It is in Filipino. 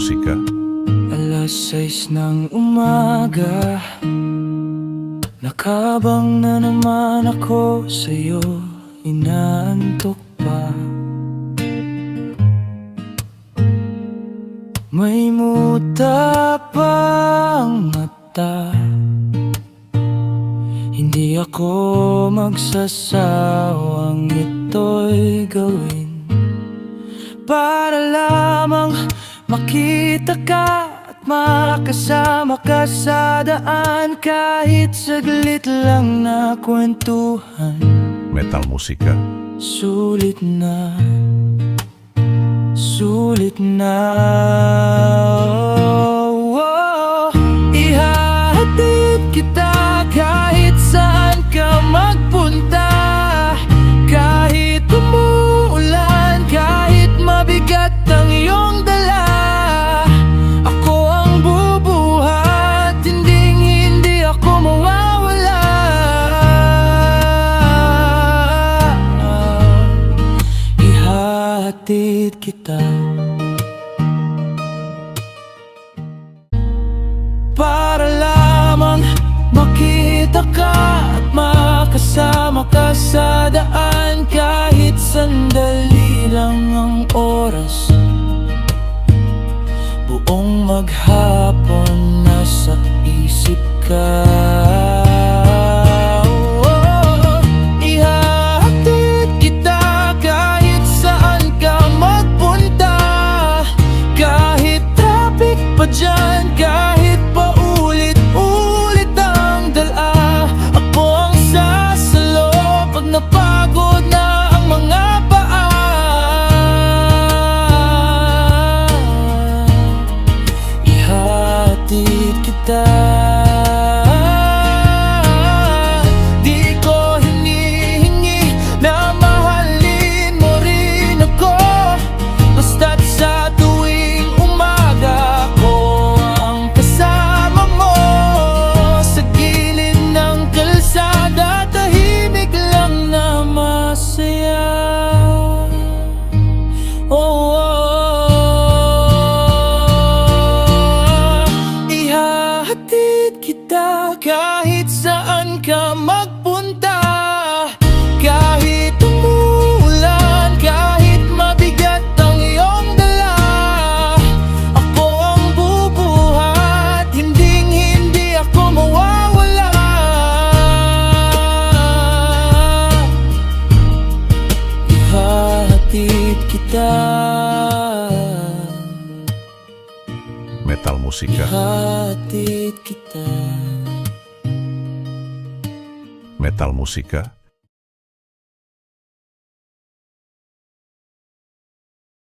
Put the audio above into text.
musika. Alas 6 ng umaga, nakabang na naman ako sa'yo, inaantok pa. May muta pang mata, hindi ako magsasawang ito'y gawin para lamang makita ka at makasama ka sa daan, kahit saglit lang na kwentuhan. Metal musika. Sulit na, sulit na. Oh, ihahatid kita kahit saan ka magpunta, kahit umuulan, kahit mabigat ang iyong dala. Ako ang bubuhat, hindi ako mawawala. Ihahatid kita para lamang makita ka at makasama ka sa daan, kahit sandali lang ang oras. Buong maghapon nasa isip ka. Ihahatid kita kahit saan ka magpunta, kahit traffic pa dyan, kahit paulit-ulit ang dala. Ako ang sasalo pag napagod na ang mga paa. Ihahatid kita. Di ko hinihingi na mahalin mo rin ako, basta't sa tuwing umaga ko ang kasama mo. Sa gilid ng kalsada, tahimik lang na masaya. Oh, ihahatid kita kahit saan ka magpunta, kahit umuulan, kahit mabigat ang iyong dala. Ako ang bubuhat, hindi ako mawawala. Ihahatid kita. Metal musika. Ihahatid kita. Metal musika.